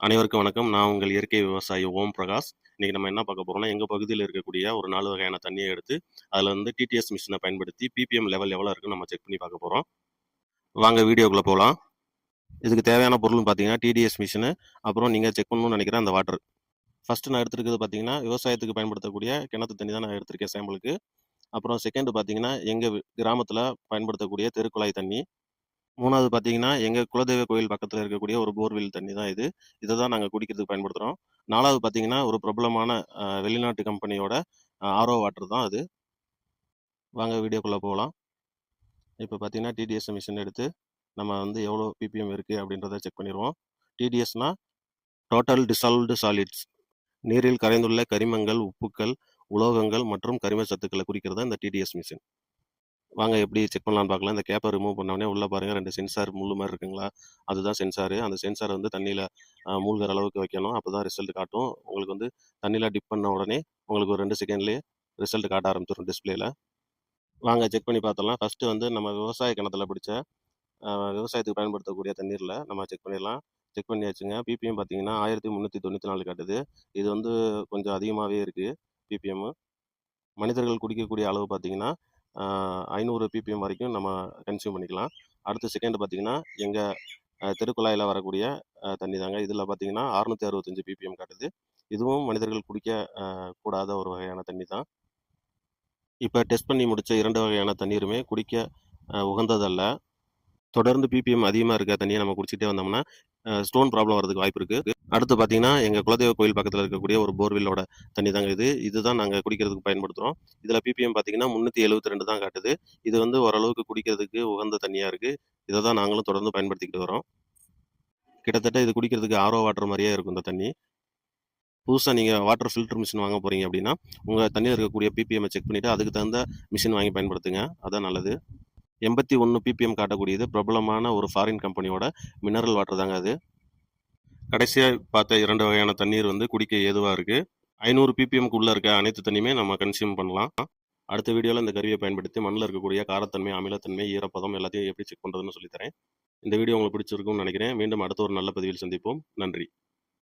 அனைவருக்கும் வணக்கம். நான் உங்கள் இயற்கை விவசாயி ஓம் பிரகாஷ். இன்னைக்கு நம்ம என்ன பார்க்க போறோம்னா, எங்க பகுதியில இருக்கக்கூடிய ஒரு 4 வகையான தண்ணிய எடுத்து, அதுல வந்து டிடிஎஸ் மிஷின பயன்படுத்தி பிபிஎம் லெவல் எவ்வளோ இருக்குன்னு நம்ம செக் பண்ணி பார்க்க போறோம். வாங்க வீடியோக்குள்ள போலாம். இதுக்கு தேவையான பொருள்னு பார்த்தீங்கன்னா, டிடிஎஸ் மிஷினு, அப்புறம் நீங்க செக் பண்ணணும்னு நெனைக்கிற அந்த வாட்டர். ஃபர்ஸ்ட் நான் எடுத்திருக்கிறது பார்த்தீங்கன்னா, விவசாயத்துக்கு பயன்படுத்தக்கூடிய கிணத்து தண்ணி தான் நான் எடுத்திருக்கேன் சாம்பிளுக்கு. அப்புறம் செகண்ட் பார்த்தீங்கன்னா, எங்க கிராமத்துல பயன்படுத்தக்கூடிய தெருக்குழாய் தண்ணி. 3வது பார்த்தீங்கன்னா, எங்க குலதெய்வ கோயில் பக்கத்துல இருக்கக்கூடிய ஒரு போர்வெல் தண்ணி தான் இது. இத தான் நாங்க குடிக்கிறதுக்கு பயன்படுத்துறோம். 4வது பார்த்தீங்கன்னா, ஒரு பிரபலமான வெளிநாட்டு கம்பெனியோட ஆரோ வாட்டர் தான் அது. வாங்க வீடியோக்குள்ள போலாம். இப்ப பார்த்தீங்கன்னா, டிடிஎஸ் மிஷின் எடுத்து நம்ம வந்து எவ்வளோ பிபிஎம் இருக்கு அப்படின்றத செக் பண்ணிருவோம். டிடிஎஸ்னா டோட்டல் டிசால்வ்டு சாலிட்ஸ். நீரில் கரைந்துள்ள கரிமங்கள், உப்புக்கள், உலோகங்கள் மற்றும் கரிம சத்துக்கள குறிக்கிறது தான் இந்த டிடிஎஸ் மிஷின். வாங்க எப்படி செக் பண்ணலான்னு பார்க்கலாம். இந்த கேப்ப ரிமூவ் பண்ண உடனே உள்ள பாருங்க 2 சென்சார் முள்ளு மாரி இருக்குங்களா? அதுதான் சென்சாரு. அந்த சென்சார வந்து தண்ணீல மூழ்குற அளவுக்கு வைக்கணும். அப்பதான் ரிசல்ட் காட்டும். உங்களுக்கு வந்து தண்ணீல டிப் பண்ண உடனே உங்களுக்கு ஒரு 2 செகண்ட்லயே ரிசல்ட் காட்ட ஆரம்பிச்சுரும் டிஸ்ப்ளேல. வாங்க செக் பண்ணி பார்த்தரலாம். ஃபர்ஸ்ட்டு வந்து நம்ம விவசாய கிணத்துல பிடிச்ச விவசாயத்துக்கு பயன்படுத்தக்கூடிய தண்ணீர்ல நம்ம செக் பண்ணிடலாம். செக் பண்ணியாச்சுங்க. பிபிஎம் பார்த்தீங்கன்னா 1394 காட்டுது. இது வந்து கொஞ்சம் அதிகமாவே இருக்கு பிபிஎம்மு. மனிதர்கள் குடிக்கக்கூடிய அளவு பார்த்தீங்கன்னா, 500 பிபிஎம் வரைக்கும் நம்ம கன்சியூம் பண்ணிக்கலாம். அடுத்து செகண்ட் பார்த்தீங்கன்னா, எங்க தெருக்குழாயில வரக்கூடிய தண்ணி தாங்க. இதில பார்த்தீங்கன்னா 665 பிபிஎம் காட்டுது. இதுவும் மனிதர்கள் குடிக்க கூடாத ஒரு வகையான தண்ணி தான். இப்ப டெஸ்ட் பண்ணி முடிச்ச 2 வகையான தண்ணீருமே குடிக்க உகந்ததல்ல. தொடர்ந்து பிபிஎம் அதிகமா இருக்க தண்ணிய நம்ம குடிச்சிட்டே வந்தோம்னா, ஸ்டோன் ப்ராப்ளம் வரதுக்கு வாய்ப்பு இருக்கு. அடுத்து பார்த்தீங்கன்னா, எங்க குலதெய்வ கோயில் பக்கத்துல இருக்கக்கூடிய ஒரு போர்வெல்லோட தண்ணி தாங்க இது. இதுதான் நாங்க குடிக்கிறதுக்கு பயன்படுத்துறோம். இதுல பிபிஎம் பார்த்தீங்கன்னா 372 தான் காட்டுது. இது வந்து ஓரளவுக்கு குடிக்கிறதுக்கு உகந்த தண்ணியா இருக்கு. இத தான் நாங்களும் தொடர்ந்து பயன்படுத்திக்கிட்டு வரோம். கிட்டத்தட்ட இது குடிக்கிறதுக்கு ஆரோ வாட்டர் மாரியே இருக்கும் இந்த தண்ணி. புதுசா நீங்க வாட்டர் ஃபில்டர் மிஷின் வாங்க போறீங்க அப்படின்னா, உங்க தண்ணீல இருக்கக்கூடிய பிபிஎம்ம செக் பண்ணிட்டு அதுக்கு தகுந்த மிஷின் வாங்கி பயன்படுத்துங்க. அதான் நல்லது. 81 பிபிஎம் காட்டக்கூடியது பிரபலமான ஒரு ஃபாரின் கம்பெனியோட மினரல் வாட்டர் தாங்க அது. கடைசியா பார்த்த 2 வகையான தண்ணீர் வந்து குடிக்க ஏதுவா இருக்கு. 500 பிபிஎம்க்கு உள்ள இருக்க அனைத்து தண்ணியுமே நம்ம கன்சியூம் பண்ணலாம். அடுத்த வீடியோல இந்த கருவியை பயன்படுத்தி மண்ணுல இருக்கக்கூடிய காரத்தன்மை, அமிலத்தன்மை, ஈரப்பதம் எல்லாத்தையும் எப்படி செக் பண்றதுன்னு சொல்லித் தரேன். இந்த வீடியோ உங்களுக்கு பிடிச்சிருக்கும்னு நினைக்கிறேன். மீண்டும் அடுத்த ஒரு நல்ல பதிவில் சந்திப்போம். நன்றி.